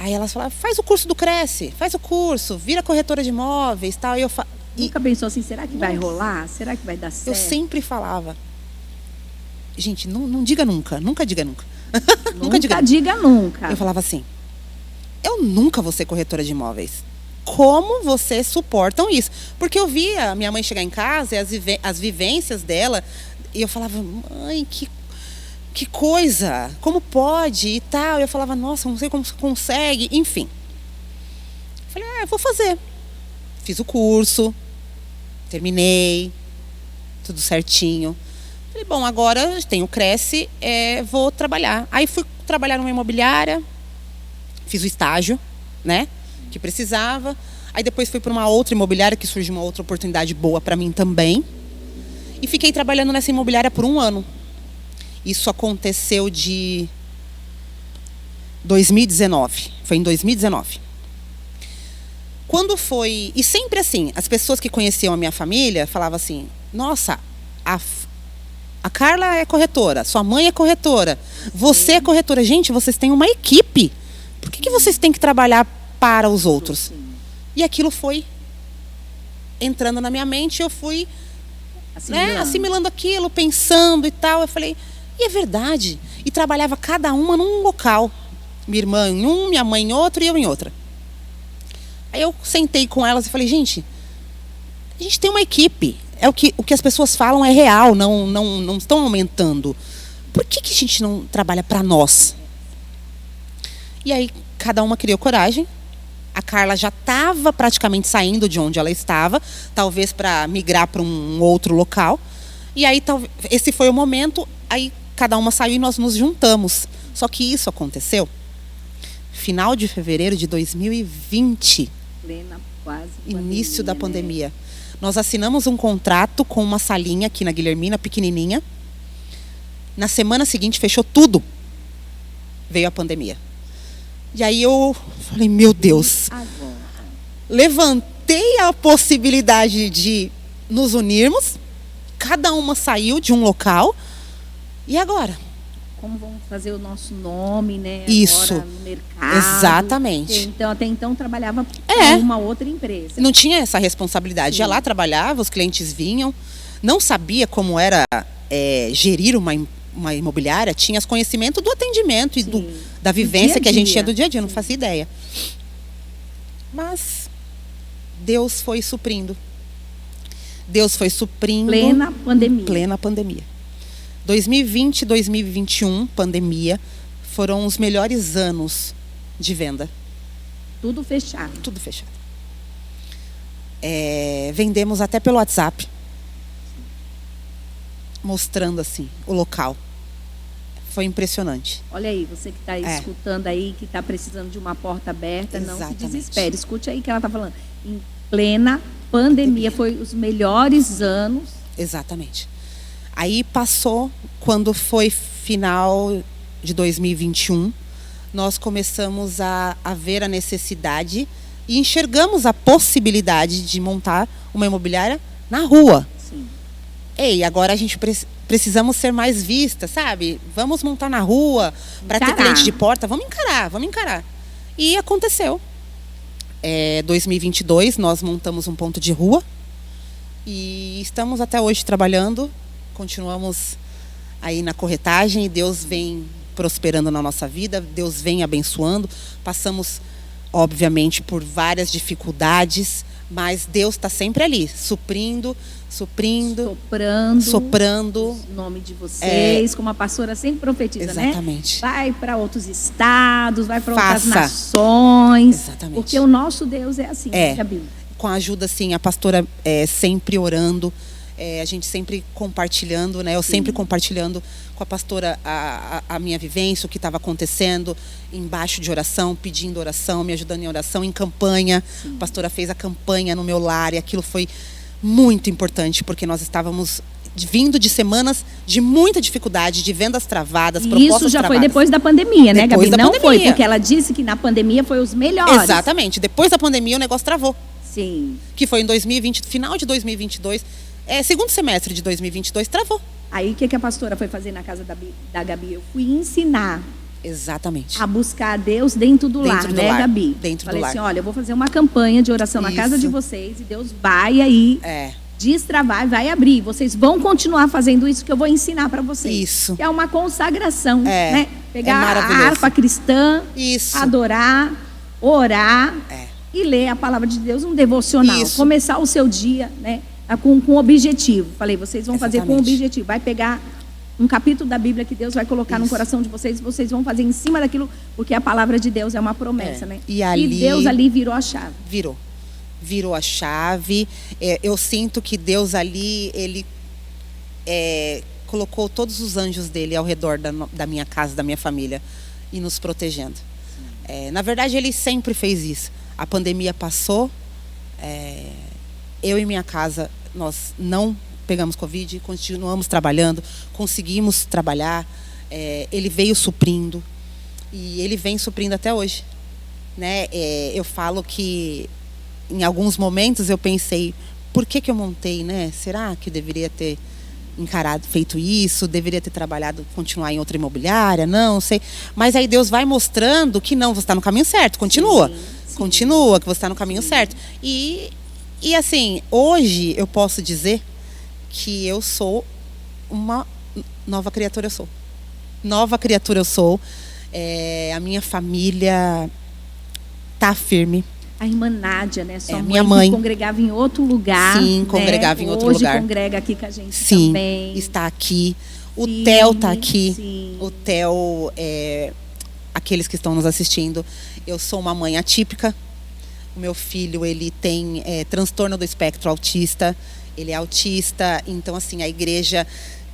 [SPEAKER 2] Aí elas falavam, faz o curso do Cresce, faz o curso, vira corretora de imóveis, tal. E eu
[SPEAKER 1] Nunca pensou assim, será que vai rolar? Será que vai dar certo?
[SPEAKER 2] Eu sempre falava, gente, não diga nunca, nunca diga nunca.
[SPEAKER 1] Nunca diga nunca.
[SPEAKER 2] Eu falava assim, eu nunca vou ser corretora de imóveis. Como vocês suportam isso? Porque eu via minha mãe chegar em casa e as vivências dela, e eu falava, mãe, que coisa, como pode e tal. Eu falava, nossa, não sei como você consegue, enfim. Falei, vou fazer. Fiz o curso, terminei, tudo certinho. Falei, bom, agora tenho Cresce, vou trabalhar. Aí fui trabalhar numa imobiliária, fiz o estágio, né, que precisava. Aí depois fui para uma outra imobiliária, que surgiu uma outra oportunidade boa para mim também. E fiquei trabalhando nessa imobiliária por 1 ano. Isso aconteceu de 2019. Foi em 2019. Quando foi... E sempre assim, as pessoas que conheciam a minha família falavam assim, nossa, a Carla é corretora, sua mãe é corretora, você é corretora. Gente, vocês têm uma equipe. Por que vocês têm que trabalhar para os outros? E aquilo foi entrando na minha mente, eu fui assimilando aquilo, pensando e tal. Eu falei, e é verdade. E trabalhava cada uma num local. Minha irmã em um, minha mãe em outro e eu em outra. Aí eu sentei com elas e falei, gente, a gente tem uma equipe. O que as pessoas falam é real, não estão aumentando. Por que a gente não trabalha para nós? E aí cada uma criou coragem. A Carla já estava praticamente saindo de onde ela estava, talvez para migrar para um outro local. E aí esse foi o momento, aí cada uma saiu e nós nos juntamos. Só que isso aconteceu final de fevereiro de 2020.
[SPEAKER 1] Plena, quase
[SPEAKER 2] início da pandemia.
[SPEAKER 1] Né?
[SPEAKER 2] Nós assinamos um contrato com uma salinha aqui na Guilhermina, pequenininha. Na semana seguinte fechou tudo. Veio a pandemia. E aí eu falei, meu Deus.
[SPEAKER 1] Agora.
[SPEAKER 2] Levantei a possibilidade de nos unirmos. Cada uma saiu de um local. E agora?
[SPEAKER 1] Como vamos fazer o nosso nome, né?
[SPEAKER 2] Isso.
[SPEAKER 1] Agora no mercado.
[SPEAKER 2] Exatamente.
[SPEAKER 1] Então, até então trabalhava para uma outra empresa.
[SPEAKER 2] Não tinha essa responsabilidade. Sim. Ia lá, trabalhava, os clientes vinham. Não sabia como era gerir uma imobiliária. Tinha os conhecimentos do atendimento e da vivência que a gente tinha do dia a dia. Não fazia ideia. Mas Deus foi suprindo. Deus foi suprindo.
[SPEAKER 1] Plena pandemia.
[SPEAKER 2] Plena pandemia. 2020 e 2021, pandemia, foram os melhores anos de venda.
[SPEAKER 1] Tudo fechado.
[SPEAKER 2] Tudo fechado. Vendemos até pelo WhatsApp. Mostrando assim, o local. Foi impressionante.
[SPEAKER 1] Olha aí, você que está escutando aí, que está precisando de uma porta aberta,
[SPEAKER 2] Exatamente.
[SPEAKER 1] Não se desespere. Escute aí que ela está falando. Em plena pandemia, foi os melhores anos.
[SPEAKER 2] Exatamente. Aí passou, quando foi final de 2021, nós começamos a ver a necessidade e enxergamos a possibilidade de montar uma imobiliária na rua.
[SPEAKER 1] Sim.
[SPEAKER 2] Ei, agora a gente precisamos ser mais vistas, sabe? Vamos montar na rua, para ter cliente de porta, vamos encarar. E aconteceu. 2022, nós montamos um ponto de rua e estamos até hoje trabalhando. Continuamos aí na corretagem e Deus vem prosperando na nossa vida, Deus vem abençoando. Passamos, obviamente, por várias dificuldades, mas Deus está sempre ali, suprindo, soprando.
[SPEAKER 1] O nome de vocês, como a pastora sempre profetiza,
[SPEAKER 2] exatamente.
[SPEAKER 1] Né? Vai para outros estados, vai para outras nações.
[SPEAKER 2] Exatamente.
[SPEAKER 1] Porque o nosso Deus é assim, Gabi.
[SPEAKER 2] Com a ajuda, assim, a pastora sempre orando. A gente sempre compartilhando, né? Eu sempre compartilhando com a pastora a minha vivência, o que estava acontecendo, embaixo de oração, pedindo oração, me ajudando em oração, em campanha. Sim. A pastora fez a campanha no meu lar e aquilo foi muito importante, porque nós estávamos vindo de semanas de muita dificuldade, de vendas travadas, propostas travadas. Isso já
[SPEAKER 1] foi depois da pandemia, né, Gabi?
[SPEAKER 2] Não
[SPEAKER 1] foi, porque ela disse que na pandemia foi os melhores.
[SPEAKER 2] Exatamente. Depois da pandemia o negócio travou.
[SPEAKER 1] Sim.
[SPEAKER 2] Que foi em 2020, final de 2022, segundo semestre de 2022, travou.
[SPEAKER 1] Aí o que a pastora foi fazer na casa da Gabi? Eu fui ensinar.
[SPEAKER 2] Exatamente.
[SPEAKER 1] A buscar a Deus dentro do lar, né, Gabi?
[SPEAKER 2] Falei
[SPEAKER 1] assim, olha, eu vou fazer uma campanha de oração na casa de vocês e Deus vai aí destravar, vai abrir. Vocês vão continuar fazendo isso que eu vou ensinar para vocês.
[SPEAKER 2] Isso.
[SPEAKER 1] Que é uma consagração, né? Pegar a harpa cristã, adorar, orar e ler a palavra de Deus, um devocional. Isso. Começar o seu dia, né? Com objetivo. Falei, vocês vão fazer com objetivo. Vai pegar um capítulo da Bíblia que Deus vai colocar no coração de vocês, vocês vão fazer em cima daquilo, porque a palavra de Deus é uma promessa, né?
[SPEAKER 2] E
[SPEAKER 1] Deus ali virou a chave.
[SPEAKER 2] Virou a chave. Eu sinto que Deus ali, ele colocou todos os anjos dele ao redor da minha casa, da minha família, e nos protegendo. Na verdade, ele sempre fez isso. A pandemia passou, eu e minha casa, nós não pegamos Covid, continuamos trabalhando, conseguimos trabalhar, ele veio suprindo, e ele vem suprindo até hoje, né? Eu falo que em alguns momentos eu pensei, por que eu montei, né? Será que eu deveria ter feito isso, deveria ter trabalhado, continuar em outra imobiliária, não sei. Mas aí Deus vai mostrando que não, você está no caminho certo, continua. Sim. Continua, que você está no caminho certo. E assim, hoje eu posso dizer que eu sou uma nova criatura, eu sou. A minha família tá firme.
[SPEAKER 1] A irmã Nádia, né? Sua
[SPEAKER 2] minha mãe
[SPEAKER 1] congregava em outro lugar.
[SPEAKER 2] Sim, congregava em outro lugar.
[SPEAKER 1] Hoje congrega aqui com a gente
[SPEAKER 2] sim,
[SPEAKER 1] também.
[SPEAKER 2] Está aqui. O Theo está aqui.
[SPEAKER 1] Sim.
[SPEAKER 2] O Theo, aqueles que estão nos assistindo, eu sou uma mãe atípica. O meu filho, ele tem transtorno do espectro autista. Ele é autista, então assim, a igreja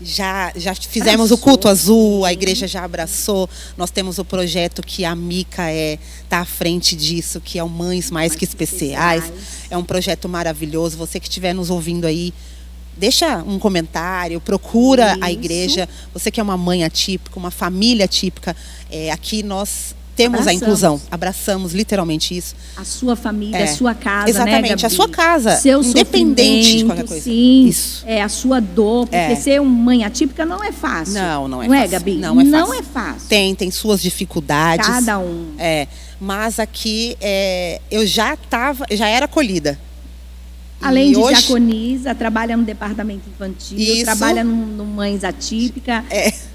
[SPEAKER 2] já fizemos o culto azul, a igreja já abraçou. Nós temos o projeto que a Mica está à frente disso, que é o Mães Mais Que Especiais. É um projeto maravilhoso. Você que estiver nos ouvindo aí, deixa um comentário, procura a igreja. Você que é uma mãe atípica, uma família atípica, aqui nós temos a inclusão, abraçamos literalmente isso.
[SPEAKER 1] A sua família, a sua casa,
[SPEAKER 2] exatamente,
[SPEAKER 1] né, Gabi?
[SPEAKER 2] A sua casa,
[SPEAKER 1] seu
[SPEAKER 2] independente de qualquer coisa.
[SPEAKER 1] Sim,
[SPEAKER 2] isso.
[SPEAKER 1] A sua dor, porque ser uma mãe atípica não é fácil.
[SPEAKER 2] Não é
[SPEAKER 1] fácil.
[SPEAKER 2] É,
[SPEAKER 1] Gabi?
[SPEAKER 2] Não é fácil.
[SPEAKER 1] Não é fácil.
[SPEAKER 2] Tem suas dificuldades.
[SPEAKER 1] Cada um.
[SPEAKER 2] Mas aqui eu já era acolhida.
[SPEAKER 1] Além de diaconisa, trabalha no departamento infantil, trabalha no Mães Atípica,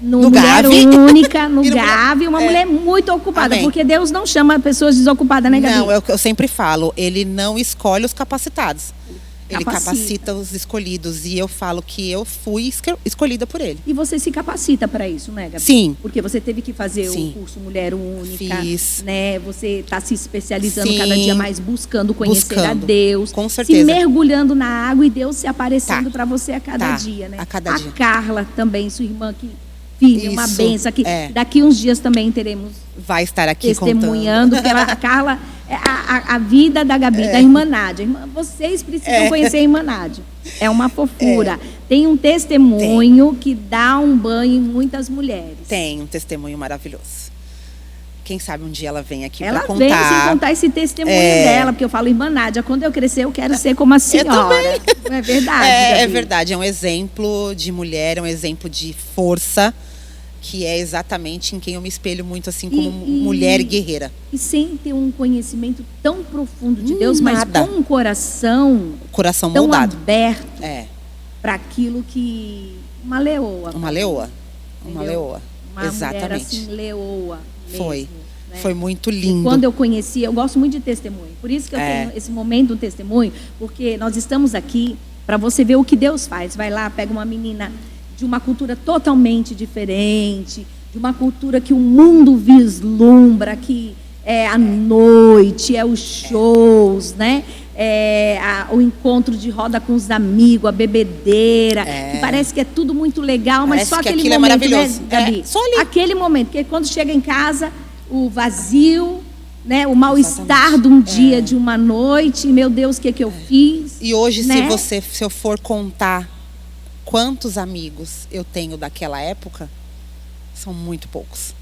[SPEAKER 1] no Mulher
[SPEAKER 2] Gavi.
[SPEAKER 1] Única, no Gavi, uma mulher muito ocupada,
[SPEAKER 2] Amém.
[SPEAKER 1] Porque Deus não chama pessoas desocupadas, né, Gabi?
[SPEAKER 2] Não, eu sempre falo, ele não escolhe os capacitados. Ele capacita os escolhidos. E eu falo que eu fui escolhida por ele.
[SPEAKER 1] E você se capacita para isso, né, Gabi?
[SPEAKER 2] Sim.
[SPEAKER 1] Porque você teve que fazer o curso Mulher Única.
[SPEAKER 2] Fiz.
[SPEAKER 1] Né? Você está se especializando cada dia mais, buscando conhecer a Deus.
[SPEAKER 2] Com certeza.
[SPEAKER 1] Se mergulhando na água e Deus se aparecendo para você a cada dia, né?
[SPEAKER 2] A cada dia.
[SPEAKER 1] A Carla também, sua irmã, que firme, uma benção aqui. Daqui uns dias também teremos.
[SPEAKER 2] Vai estar aqui
[SPEAKER 1] testemunhando, porque a Carla é a vida da Gabi, da irmã Nádia. Vocês precisam conhecer a irmã Nádia. É uma fofura. Tem um testemunho que dá um banho em muitas mulheres.
[SPEAKER 2] Tem um testemunho maravilhoso. Quem sabe um dia ela vem aqui para contar.
[SPEAKER 1] Ela vem sem contar esse testemunho dela, porque eu falo, irmã Nádia, quando eu crescer eu quero ser como a senhora.
[SPEAKER 2] Eu também.
[SPEAKER 1] Não é verdade,
[SPEAKER 2] É verdade, é um exemplo de mulher, é um exemplo de força, que é exatamente em quem eu me espelho muito, assim, como mulher guerreira.
[SPEAKER 1] E sem ter um conhecimento tão profundo de Deus, mas com um coração tão
[SPEAKER 2] moldado,
[SPEAKER 1] aberto para aquilo que... Uma leoa.
[SPEAKER 2] Uma leoa.
[SPEAKER 1] Uma
[SPEAKER 2] exatamente.
[SPEAKER 1] Mulher assim, leoa mesmo.
[SPEAKER 2] Foi.
[SPEAKER 1] Né?
[SPEAKER 2] Foi muito lindo.
[SPEAKER 1] E quando eu conheci, eu gosto muito de testemunho. Por isso que eu tenho esse momento do testemunho, porque nós estamos aqui para você ver o que Deus faz. Vai lá, pega uma menina de uma cultura totalmente diferente, de uma cultura que o mundo vislumbra, que é a noite, é os shows, né? O encontro de roda com os amigos, a bebedeira, que parece que é tudo muito legal, mas só aquele momento,
[SPEAKER 2] maravilhoso,
[SPEAKER 1] né, Gabi?
[SPEAKER 2] Só ali.
[SPEAKER 1] Aquele momento, porque quando chega em casa, o vazio, né? O mal-estar de um dia, de uma noite, meu Deus, o que eu fiz?
[SPEAKER 2] E hoje,
[SPEAKER 1] né?
[SPEAKER 2] se eu for contar quantos amigos eu tenho daquela época, são muito poucos.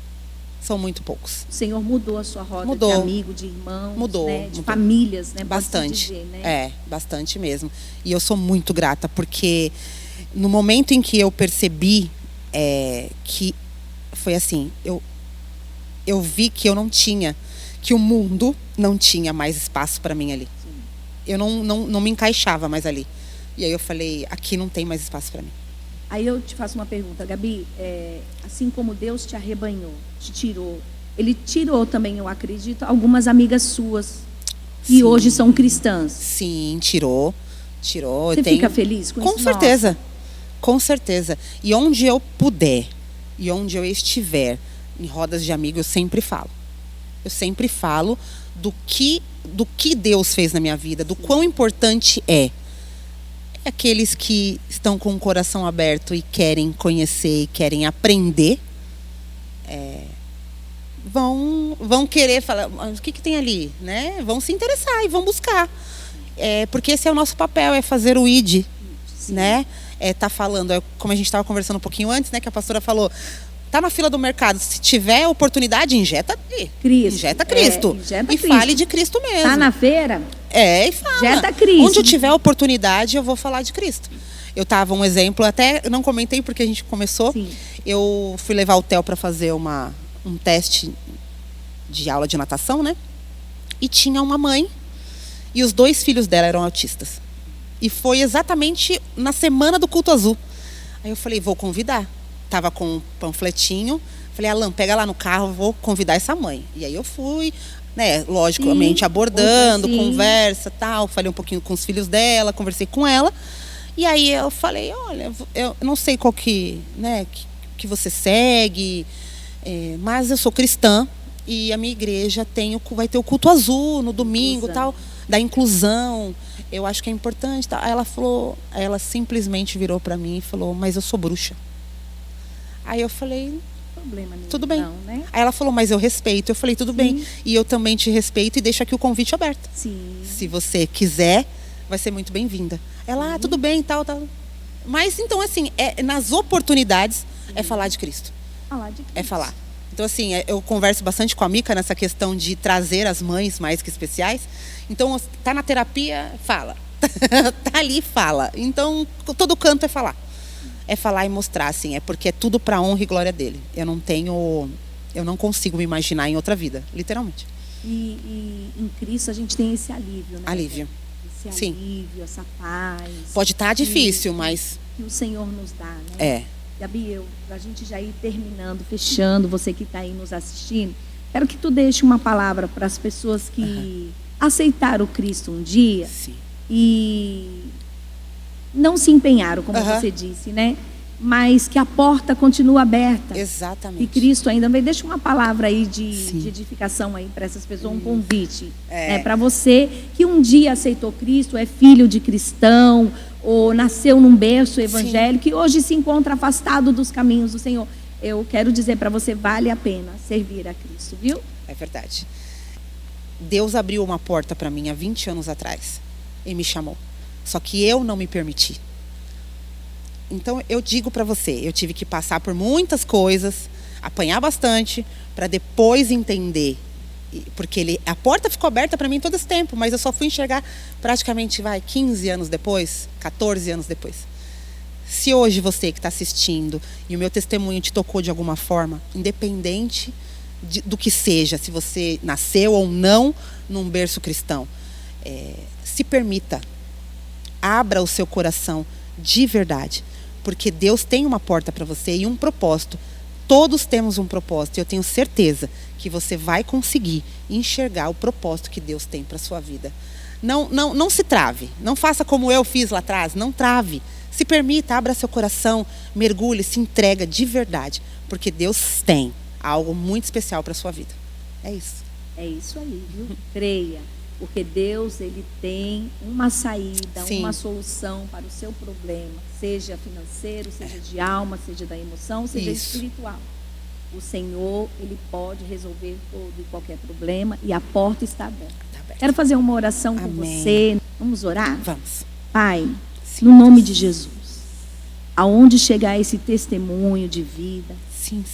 [SPEAKER 2] São muito poucos.
[SPEAKER 1] O Senhor mudou a sua roda de amigo, de irmãos, né? De famílias, né?
[SPEAKER 2] Bastante.
[SPEAKER 1] Dizer, né?
[SPEAKER 2] Bastante mesmo. E eu sou muito grata, porque no momento em que eu percebi que foi assim, eu vi que eu não tinha, que o mundo não tinha mais espaço para mim ali. Sim. Eu não me encaixava mais ali. E aí eu falei, aqui não tem mais espaço para mim.
[SPEAKER 1] Aí eu te faço uma pergunta, Gabi, assim como Deus te arrebanhou, te tirou, Ele tirou também, eu acredito, algumas amigas suas, que hoje são cristãs.
[SPEAKER 2] Sim, tirou.
[SPEAKER 1] Você fica feliz com isso?
[SPEAKER 2] Com certeza. Com certeza. E onde eu puder, e onde eu estiver, em rodas de amigos, eu sempre falo. Eu sempre falo do que Deus fez na minha vida, do quão importante é. Aqueles que estão com o coração aberto e querem conhecer e querem aprender, vão querer falar, o que tem ali? Né? Vão se interessar e vão buscar. Porque esse é o nosso papel, é fazer o ID. Né? Tá falando, como a gente estava conversando um pouquinho antes, né, que a pastora falou, tá na fila do mercado, se tiver oportunidade, injeta Cristo. Injeta Cristo.
[SPEAKER 1] Injeta
[SPEAKER 2] e
[SPEAKER 1] Cristo.
[SPEAKER 2] Fale de Cristo mesmo.
[SPEAKER 1] Tá na feira?
[SPEAKER 2] E fala.
[SPEAKER 1] Injeta Cristo.
[SPEAKER 2] Onde eu tiver oportunidade, eu vou falar de Cristo. Eu tava um exemplo, até não comentei porque a gente começou.
[SPEAKER 1] Sim.
[SPEAKER 2] Eu fui levar o Theo para fazer um teste de aula de natação, né? E tinha uma mãe e os 2 filhos dela eram autistas. E foi exatamente na semana do Culto Azul. Aí eu falei, vou convidar. Tava com um panfletinho. Falei, Alan, pega lá no carro, vou convidar essa mãe. E aí eu fui, né, logicamente, abordando, conversa, tal. Falei um pouquinho com os filhos dela, conversei com ela. E aí eu falei, olha, eu não sei qual que você segue, mas eu sou cristã e a minha igreja vai ter o Culto Azul no domingo, tal, da inclusão. Eu acho que é importante. Tá? Aí ela simplesmente virou para mim e falou, mas eu sou bruxa. Aí eu falei,
[SPEAKER 1] problema nenhum,
[SPEAKER 2] tudo bem.
[SPEAKER 1] Não, né?
[SPEAKER 2] Aí ela falou, mas eu respeito. Eu falei, tudo bem. E eu também te respeito e deixo aqui o convite aberto.
[SPEAKER 1] Sim.
[SPEAKER 2] Se você quiser, vai ser muito bem-vinda. Ela, tudo bem, tal. Mas então, assim, nas oportunidades, é falar de Cristo.
[SPEAKER 1] Falar de Cristo.
[SPEAKER 2] É falar. Então, assim, eu converso bastante com a Mica nessa questão de trazer as mães mais que especiais. Então, tá na terapia, fala. Tá ali, fala. Então, todo canto é falar. É falar e mostrar, assim. Porque é tudo para honra e glória dele. Eu não consigo me imaginar em outra vida, literalmente.
[SPEAKER 1] E em Cristo a gente tem esse alívio, né?
[SPEAKER 2] Alívio.
[SPEAKER 1] Esse alívio, essa paz.
[SPEAKER 2] Pode estar difícil, mas...
[SPEAKER 1] Que o Senhor nos dá, né? Gabi, a gente já ir terminando, fechando, você que está aí nos assistindo, quero que tu deixe uma palavra para as pessoas que aceitaram o Cristo um dia.
[SPEAKER 2] Sim.
[SPEAKER 1] E não se empenharam, como você disse, né? Mas que a porta continua aberta.
[SPEAKER 2] Exatamente.
[SPEAKER 1] E Cristo ainda vem. Deixa uma palavra aí de edificação aí para essas pessoas, um convite. Para você que um dia aceitou Cristo, é filho de cristão, ou nasceu num berço evangélico, e hoje se encontra afastado dos caminhos do Senhor. Eu quero dizer para você, vale a pena servir a Cristo, viu?
[SPEAKER 2] É verdade. Deus abriu uma porta para mim há 20 anos atrás e me chamou. Só que eu não me permiti. Então, eu digo para você, eu tive que passar por muitas coisas, apanhar bastante, para depois entender. Porque a porta ficou aberta para mim todo esse tempo, mas eu só fui enxergar praticamente 15 anos depois, 14 anos depois. Se hoje você que está assistindo e o meu testemunho te tocou de alguma forma, independente do que seja, se você nasceu ou não num berço cristão, se permita, abra o seu coração de verdade, porque Deus tem uma porta para você e um propósito. Todos temos um propósito e eu tenho certeza que você vai conseguir enxergar o propósito que Deus tem para a sua vida. Não se trave, não faça como eu fiz lá atrás, não trave. Se permita, abra seu coração, mergulhe, se entrega de verdade, porque Deus tem algo muito especial para a sua vida. É isso.
[SPEAKER 1] É isso aí, viu? Creia, porque Deus, ele tem uma saída, uma solução para o seu problema, seja financeiro, seja de alma, seja da emoção, seja espiritual. O Senhor, ele pode resolver todo e qualquer problema e a porta está aberta. Quero fazer uma oração com você. Vamos orar?
[SPEAKER 2] Vamos.
[SPEAKER 1] Pai, no nome de Jesus, aonde chegar esse testemunho de vida,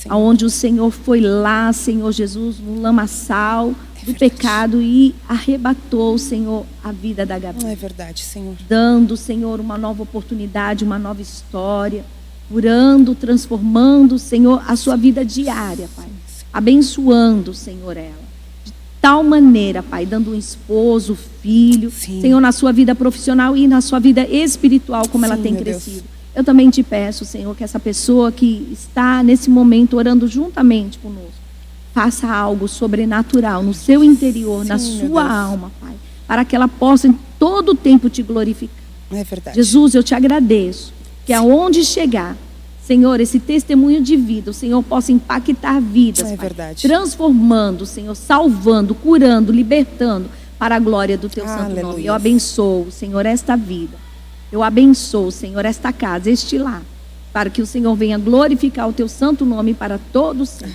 [SPEAKER 1] aonde o Senhor foi lá, Senhor Jesus, no lamaçal do pecado e arrebatou, Senhor, a vida da Gabi.
[SPEAKER 2] Não é verdade, Senhor.
[SPEAKER 1] Dando, Senhor, uma nova oportunidade, uma nova história, curando, transformando, Senhor, a sua vida diária, Pai. Abençoando, Senhor, ela. De tal maneira, Pai, dando um esposo, filho, Senhor, na sua vida profissional e na sua vida espiritual, como ela tem crescido. Deus. Eu também te peço, Senhor, que essa pessoa que está nesse momento orando juntamente conosco, faça algo sobrenatural no seu interior, na sua alma, Pai, para que ela possa em todo o tempo te glorificar.
[SPEAKER 2] É verdade.
[SPEAKER 1] Jesus, eu te agradeço que aonde chegar, Senhor, esse testemunho de vida, o Senhor possa impactar vidas,
[SPEAKER 2] É
[SPEAKER 1] Pai,
[SPEAKER 2] verdade.
[SPEAKER 1] transformando, Senhor, salvando, curando, libertando, para a glória do Teu santo nome.
[SPEAKER 2] Aleluia.
[SPEAKER 1] Eu abençoo, Senhor, esta vida. Eu abençoo, Senhor, esta casa, este lar, para que o Senhor venha glorificar o Teu santo nome para todos sempre.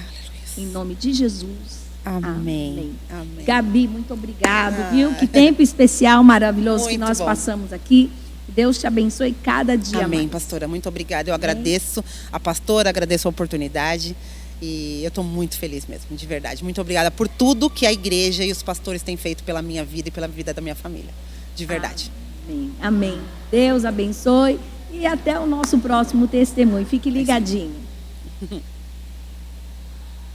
[SPEAKER 1] Em nome de Jesus.
[SPEAKER 2] Amém. Amém.
[SPEAKER 1] Gabi, muito obrigado, viu? Que tempo especial, maravilhoso que
[SPEAKER 2] Muito
[SPEAKER 1] nós
[SPEAKER 2] bom.
[SPEAKER 1] passamos aqui. Deus te abençoe cada dia
[SPEAKER 2] Amém,
[SPEAKER 1] mais.
[SPEAKER 2] pastora. Muito obrigada. Eu agradeço a pastora, agradeço a oportunidade. E eu estou muito feliz mesmo, de verdade. Muito obrigada por tudo que a igreja e os pastores têm feito pela minha vida e pela vida da minha família. De verdade.
[SPEAKER 1] Amém. Amém. Deus abençoe e até o nosso próximo testemunho. Fique ligadinho.